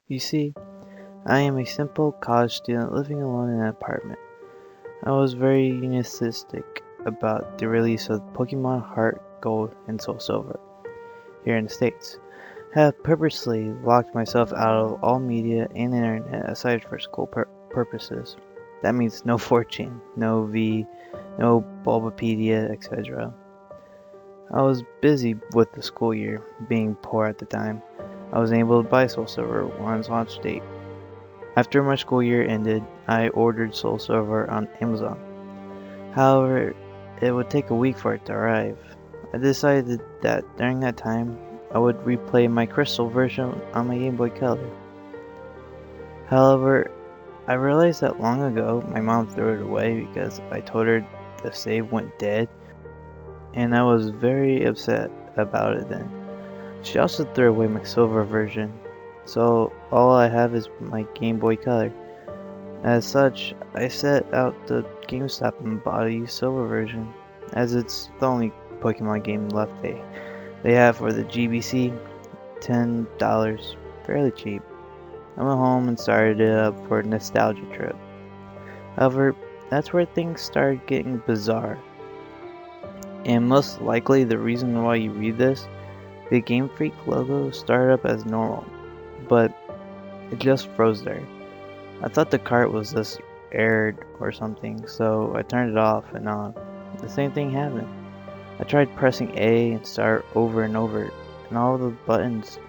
You see, I am a simple college student living alone in an apartment. I was very enthusiastic about the release of Pokemon Heart Gold and Soul Silver here in the States. I have purposely locked myself out of all media and internet aside for school purposes. That means no 4chan, no V, no Bulbapedia, etc. I was busy with the school year, being poor at the time. I was able to buy Soul Silver on its launch date. After my school year ended, I ordered Soul Silver on Amazon. However, it would take a week for it to arrive. I decided that during that time, I would replay my Crystal version on my Game Boy Color. However, I realized that long ago my mom threw it away because I told her the save went dead, and I was very upset about it then. She also threw away my Silver version, so all I have is my Game Boy Color. As such, I set out to GameStop and bought a Silver version, as it's the only Pokemon game left they have for the GBC, $10, fairly cheap. I went home and started it up for a nostalgia trip. However, that's where things started getting bizarre. And most likely the reason why you read this, the Game Freak logo started up as normal, but it just froze there. I thought the cart was just aired or something, so I turned it off and on. The same thing happened. I tried pressing A and start over and over, and all the buttons.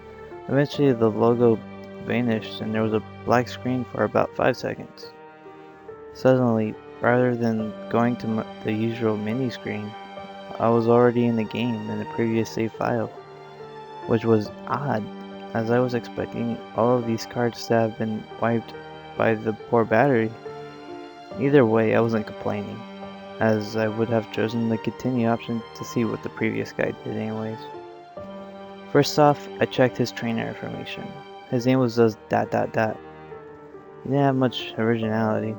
Eventually the logo vanished and there was a black screen for about 5 seconds. Suddenly, rather than going to the usual menu screen, I was already in the game in the previous save file, which was odd, as I was expecting all of these cards to have been wiped by the poor battery. Either way, I wasn't complaining, as I would have chosen the continue option to see what the previous guy did anyways. First off, I checked his trainer information. His name was just ... He didn't have much originality.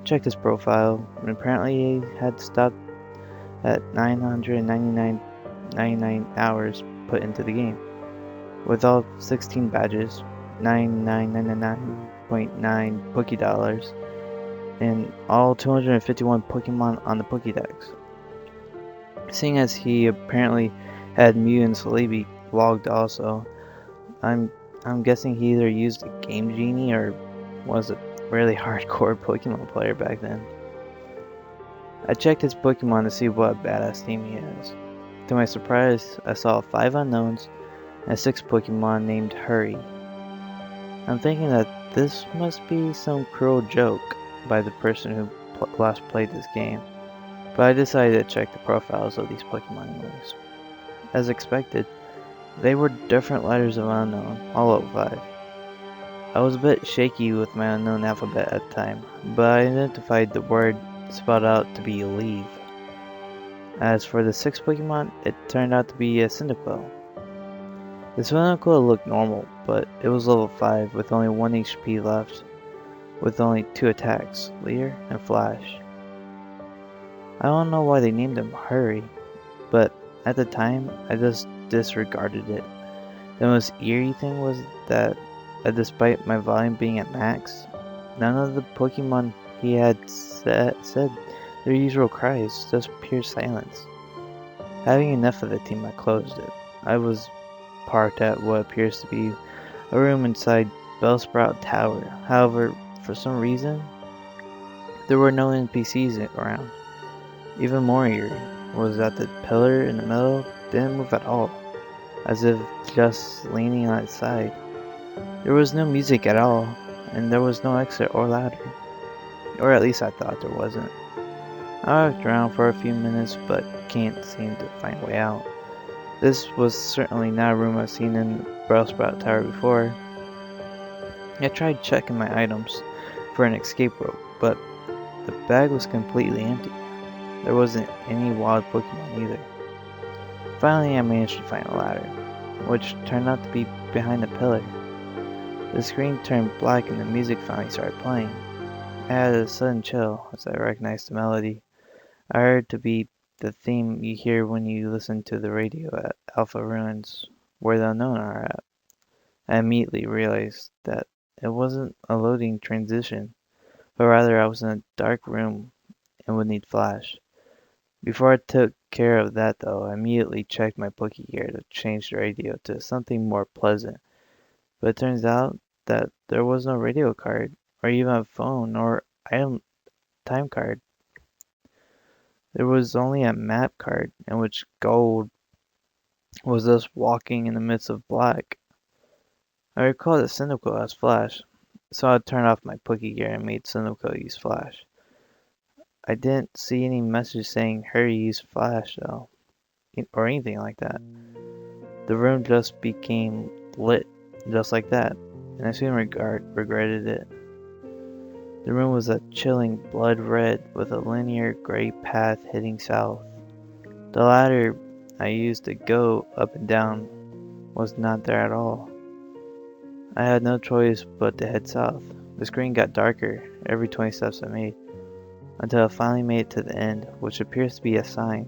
Checked his profile, and apparently he had stopped at 999 hours put into the game, with all 16 badges, 9999.9 Poké Dollars, and all 251 Pokemon on the Pokédex. Seeing as he apparently had Mew and Celebi logged also, I'm guessing he either used a Game Genie or was a really hardcore Pokemon player back then. I checked his Pokemon to see what badass team he has. To my surprise, I saw 5 unknowns and 6 Pokemon named Hurry. I'm thinking that this must be some cruel joke by the person who last played this game, but I decided to check the profiles of these Pokemon anyways. As expected, they were different letters of unknown, all of 5. I was a bit shaky with my unknown alphabet at the time, but I identified the word spelled out to be leave. As for the 6th Pokemon, it turned out to be a Cyndaquil. The Cyndaquil looked normal, but it was level 5 with only 1 HP left, with only 2 attacks, Leer and Flash. I don't know why they named him Hurry, but at the time, I just disregarded it. The most eerie thing was that, despite my volume being at max, none of the Pokemon he had said their usual cries, just pure silence. Having enough of the team, I closed it. I was parked at what appears to be a room inside Bellsprout Tower. However, for some reason, there were no NPCs around. Even more eerie was that the pillar in the middle didn't move at all, as if just leaning on its side. There was no music at all, and there was no exit or ladder. Or at least I thought there wasn't. I walked around for a few minutes, but can't seem to find a way out. This was certainly not a room I've seen in Bellsprout Tower before. I tried checking my items for an escape rope, but the bag was completely empty. There wasn't any wild Pokemon either. Finally, I managed to find a ladder, which turned out to be behind the pillar. The screen turned black and the music finally started playing. I had a sudden chill as I recognized the melody. I heard to be the theme you hear when you listen to the radio at Alpha Ruins, where the Unknown are at. I immediately realized that it wasn't a loading transition, but rather I was in a dark room and would need flash. Before I took care of that though, I immediately checked my Poké Gear to change the radio to something more pleasant. But it turns out that there was no radio card, or even a phone, or item time card. There was only a map card, in which Gold was thus walking in the midst of black. I recall that Cyndaquil has Flash, so I turned off my Poké Gear and made Cyndaquil use Flash. I didn't see any message saying hurry use Flash though, or anything like that. The room just became lit, just like that, and I soon regretted it. The room was a chilling blood red with a linear gray path heading south. The ladder I used to go up and down was not there at all. I had no choice but to head south. The screen got darker every 20 steps I made, until I finally made it to the end, which appears to be a sign.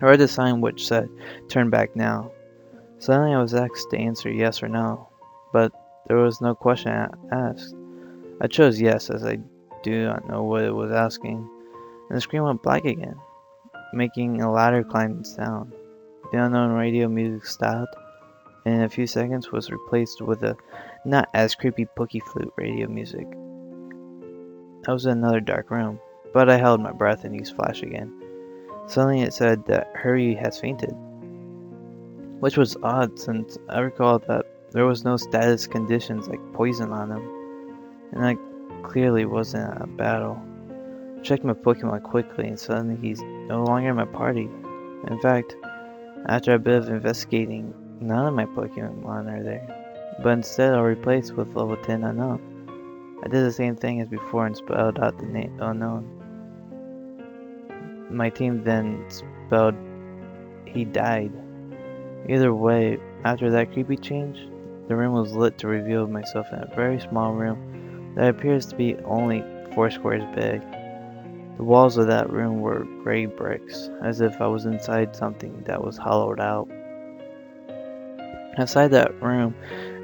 I read the sign which said, "Turn back now." Suddenly I was asked to answer yes or no, but there was no question asked. I chose yes, as I do not know what it was asking, and the screen went black again, making a ladder climb sound. The unknown radio music stopped, and in a few seconds was replaced with a not as creepy Pookie Flute radio music. I was in another dark room, but I held my breath and used Flash again. Suddenly it said that Hurry has fainted, which was odd since I recalled that there was no status conditions like poison on him, and I clearly wasn't a battle. I checked my Pokemon quickly and suddenly he's no longer in my party. In fact, after a bit of investigating, none of my Pokemon are there, but instead are replaced with level 10 unknown. I did the same thing as before and spelled out the name unknown. My team then spelled he died. Either way, after that creepy change, the room was lit to reveal myself in a very small room that appears to be only 4 squares big. The walls of that room were gray bricks, as if I was inside something that was hollowed out. Outside that room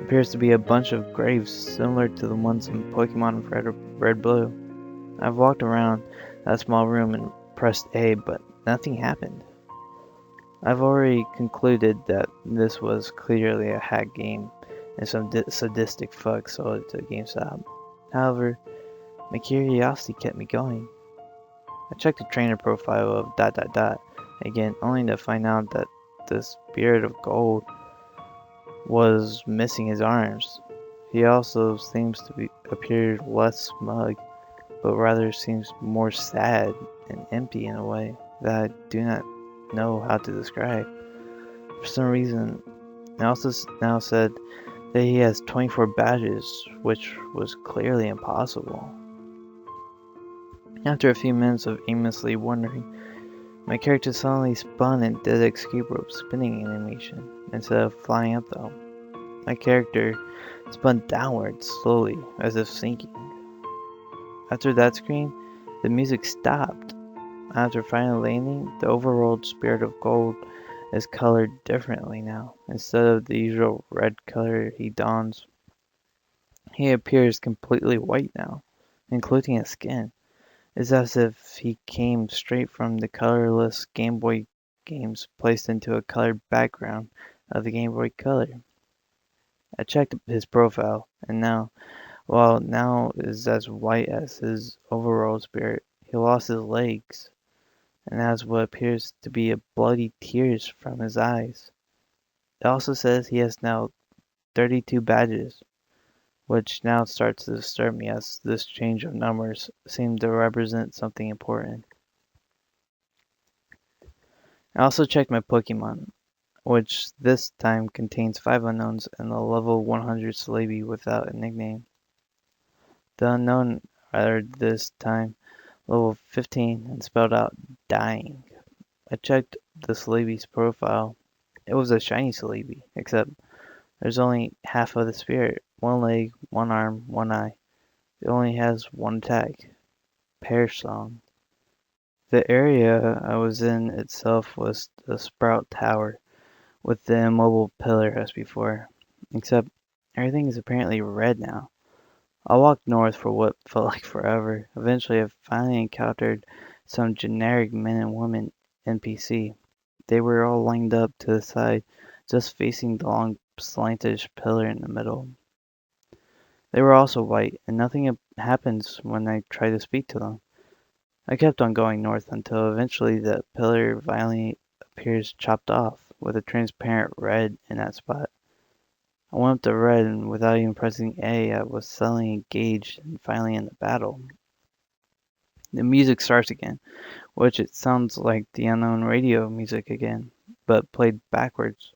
appears to be a bunch of graves similar to the ones in Pokemon Red Blue. I've walked around that small room and pressed A, but nothing happened. I've already concluded that this was clearly a hack game and some sadistic fuck sold it to GameStop. However, my curiosity kept me going. I checked the trainer profile of ... again, only to find out that the Spirit of Gold was missing his arms. He also seems to appear less smug, but rather seems more sad and empty in a way that I do not know how to describe. For some reason, it also now said that he has 24 badges, which was clearly impossible. After a few minutes of aimlessly wandering, my character suddenly spun and did an escape rope spinning animation instead of flying up though. My character spun downwards slowly, as if sinking. After that screen, the music stopped. After finally landing, the overworld Spirit of Gold is colored differently now. Instead of the usual red color he dons, he appears completely white now, including his skin. It's as if he came straight from the colorless Game Boy games placed into a colored background of the Game Boy Color. I checked his profile, and while now is as white as his overworld spirit, he lost his legs, and has what appears to be a bloody tears from his eyes. It also says he has now 32 badges, which now starts to disturb me as this change of numbers seemed to represent something important. I also checked my Pokemon, which this time contains 5 unknowns and a level 100 Celebi without a nickname. The unknown are this time level 15 and spelled out dying. I checked the Celebi's profile. It was a shiny Celebi, except there's only half of the spirit, 1 leg, 1 arm, 1 eye. It only has 1 attack, Pear Song. The area I was in itself was the Sprout Tower, with the immobile pillar as before. except everything is apparently red now. I walked north for what felt like forever. Eventually, I finally encountered some generic men and women NPC. They were all lined up to the side, just facing the long slanted pillar in the middle. They were also white, and nothing happens when I try to speak to them. I kept on going north until eventually the pillar violently appears chopped off, with a transparent red in that spot. I went up to red, and without even pressing A, I was suddenly engaged and finally in the battle. The music starts again, which it sounds like the unknown radio music again, but played backwards.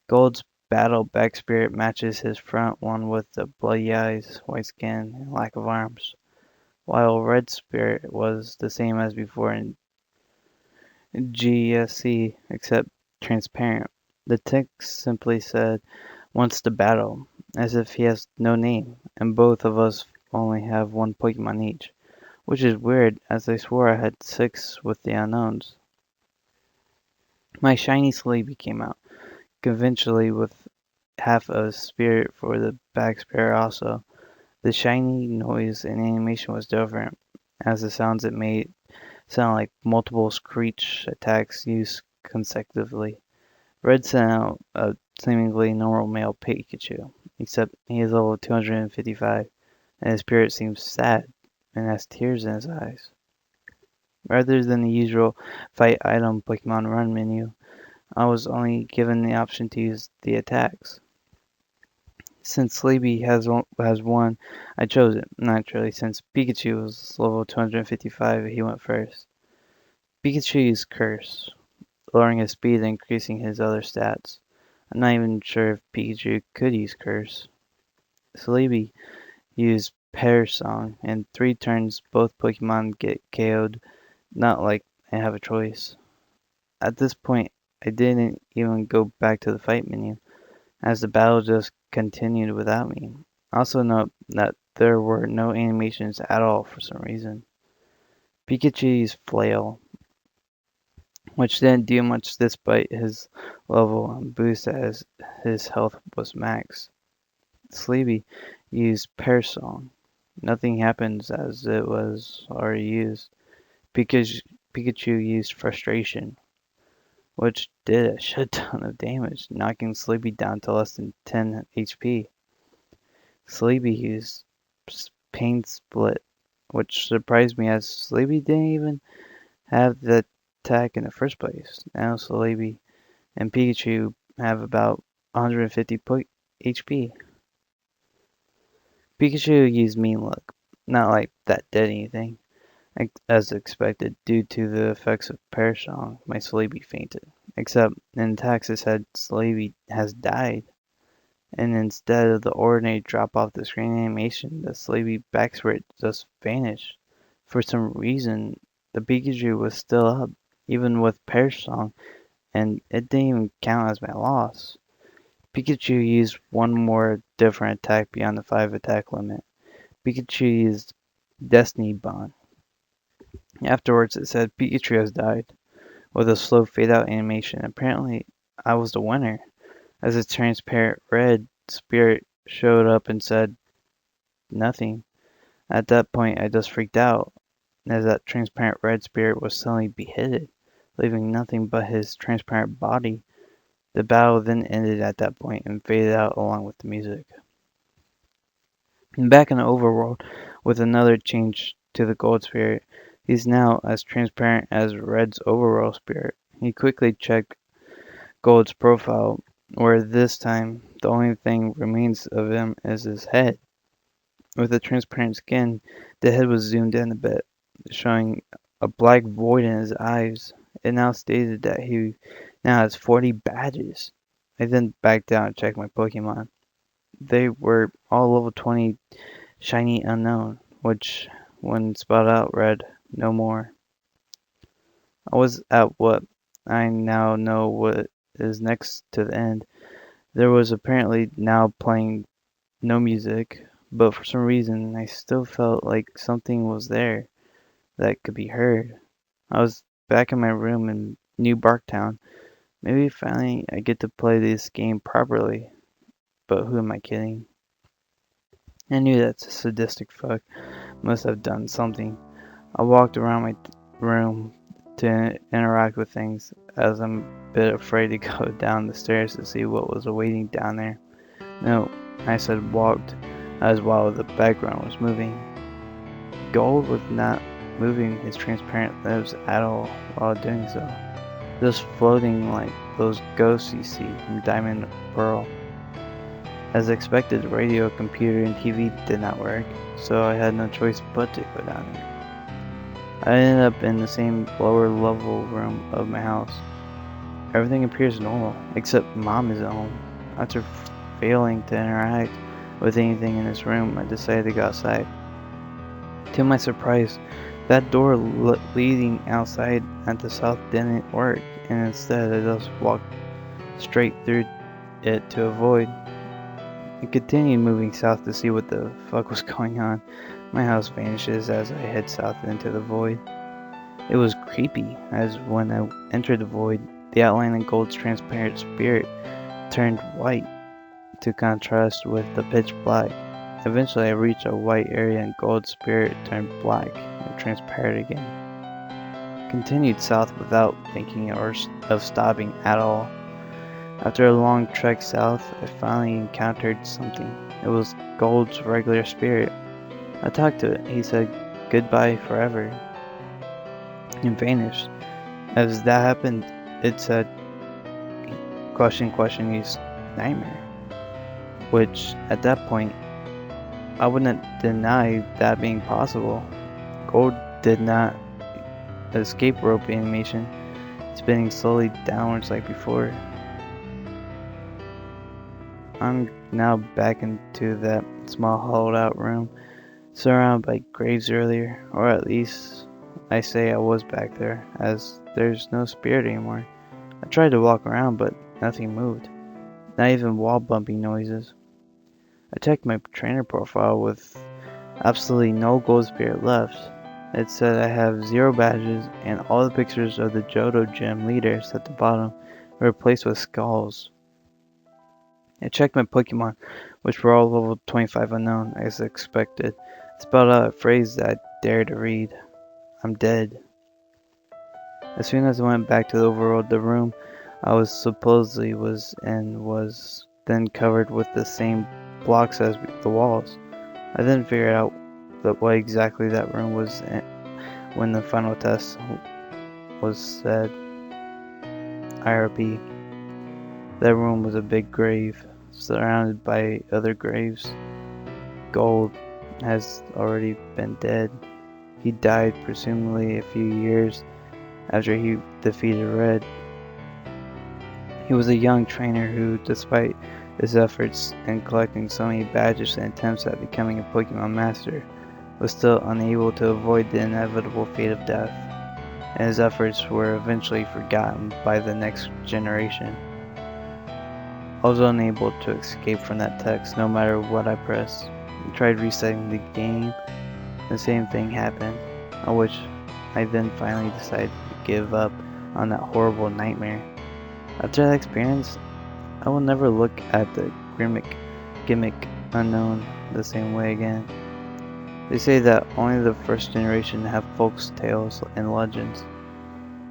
Gold's battle back spirit matches his front one with the bloody eyes, white skin, and lack of arms, while Red's spirit was the same as before in GSC, except transparent. The text simply said, "Wants to battle," as if he has no name, and both of us only have one Pokemon each, which is weird, as I swore I had 6 with the unknowns. My shiny Sleepy came out, conventionally with half a spirit for the back spirit also. The shiny noise and animation was different, as the sounds it made sounded like multiple screech attacks used consecutively. Red sent out a seemingly normal male Pikachu, except he is level 255, and his spirit seems sad and has tears in his eyes. Rather than the usual fight item Pokemon Run menu, I was only given the option to use the attacks. Since Sleepy has one, I chose it, naturally, since Pikachu was level 255, he went first. Pikachu used Curse, lowering his speed and increasing his other stats. I'm not even sure if Pikachu could use Curse. Sleepy used Pear Song. In 3 turns, both Pokemon get KO'd, not like I have a choice. At this point, I didn't even go back to the fight menu, as the battle just continued without me. Also note that there were no animations at all for some reason. Pikachu used Flail, which didn't do much despite his level and boost as his health was max. Sleepy used Pear Song. Nothing happens as it was already used. Pikachu used Frustration, which did a shit ton of damage, knocking Sleepy down to less than 10 HP. Sleepy used Pain Split, which surprised me as Sleepy didn't even have the attack in the first place. Now Sleepy and Pikachu have about 150 HP. Pikachu used Mean Look, not like that did anything. As expected, due to the effects of Pear Song, my Sleepy fainted. Except in text it said Sleepy has died. And instead of the ordinary drop off the screen animation, the Sleepy backspirit just vanished. For some reason, the Pikachu was still up, even with Pear Song, and it didn't even count as my loss. Pikachu used one more different attack beyond the 5 attack limit. Pikachu used Destiny Bond. Afterwards, it said Pikachu has died, with a slow fade out animation. Apparently, I was the winner, as a transparent red spirit showed up and said nothing. At that point, I just freaked out, as that transparent red spirit was suddenly beheaded, leaving nothing but his transparent body. The battle then ended at that point and faded out along with the music. And back in the overworld, with another change to the gold spirit, he's now as transparent as Red's overworld spirit. He quickly checked Gold's profile, where this time the only thing remains of him is his head. With the transparent skin, the head was zoomed in a bit, showing a black void in his eyes. It now stated that he now has 40 badges. I then backed down and checked my Pokemon. They were all level 20 shiny unknown, which, when spelled out, read no more. I was at what I now know what is next to the end. There was apparently now playing no music, but for some reason I still felt like something was there that could be heard. I was back in my room in New Barktown. Maybe finally I get to play this game properly. but who am I kidding? I knew that sadistic fuck must have done something. I walked around my room to interact with things, as I'm a bit afraid to go down the stairs to see what was awaiting down there. No, I said walked, as while the background was moving. Gold was not moving his transparent lips at all while doing so, just floating like those ghosts you see from Diamond Pearl. As expected, the radio, computer, and TV did not work, so I had no choice but to go down there. I ended up in the same lower level room of my house. Everything appears normal, except Mom is at home. After failing to interact with anything in this room, I decided to go outside. To my surprise, that door leading outside at the south didn't work, and instead I just walked straight through it to avoid. I continued moving south to see what the fuck was going on. My house vanishes as I head south into the void. It was creepy, as when I entered the void, the outline of Gold's transparent spirit turned white to contrast with the pitch black. Eventually I reached a white area and Gold's spirit turned black and transparent again. Continued south without thinking of stopping at all. After a long trek south, I finally encountered something. It was Gold's regular spirit. I talked to it. He said goodbye forever and vanished. As that happened, it said, question, use nightmare. Which, at that point, I wouldn't deny that being possible. Gold did not escape rope animation, spinning slowly downwards like before. I'm now back into that small hollowed out room, surrounded by graves earlier, or at least I say I was back there, as there's no spirit anymore. I tried to walk around, but nothing moved, not even wall bumping noises. I checked my trainer profile with absolutely no gold spirit left. It said I have 0 badges, and all the pictures of the Johto Gym leaders at the bottom were replaced with skulls. I checked my Pokemon, which were all level 25 unknown, as expected. It spelled out a phrase that I dared to read. I'm dead. As soon as I went back to the overworld, the room I was supposedly was in was then covered with the same blocks as the walls. I then figured out what exactly that room was when the final test was said. IRP. That room was a big grave, surrounded by other graves. Gold has already been dead. He died presumably a few years after he defeated Red. He was a young trainer who, despite his efforts in collecting so many badges and attempts at becoming a Pokemon Master, was still unable to avoid the inevitable fate of death, and his efforts were eventually forgotten by the next generation. I was unable to escape from that text no matter what I pressed. I tried resetting the game, the same thing happened, on which I then finally decided to give up on that horrible nightmare. After that experience, I will never look at the gimmick unknown the same way again. They say that only the first generation have folk tales and legends,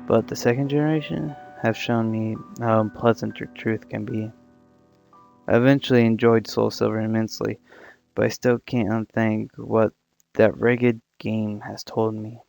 but the second generation have shown me how unpleasant the truth can be. I eventually enjoyed Soul Silver immensely, but I still can't unthink what that rigged game has told me.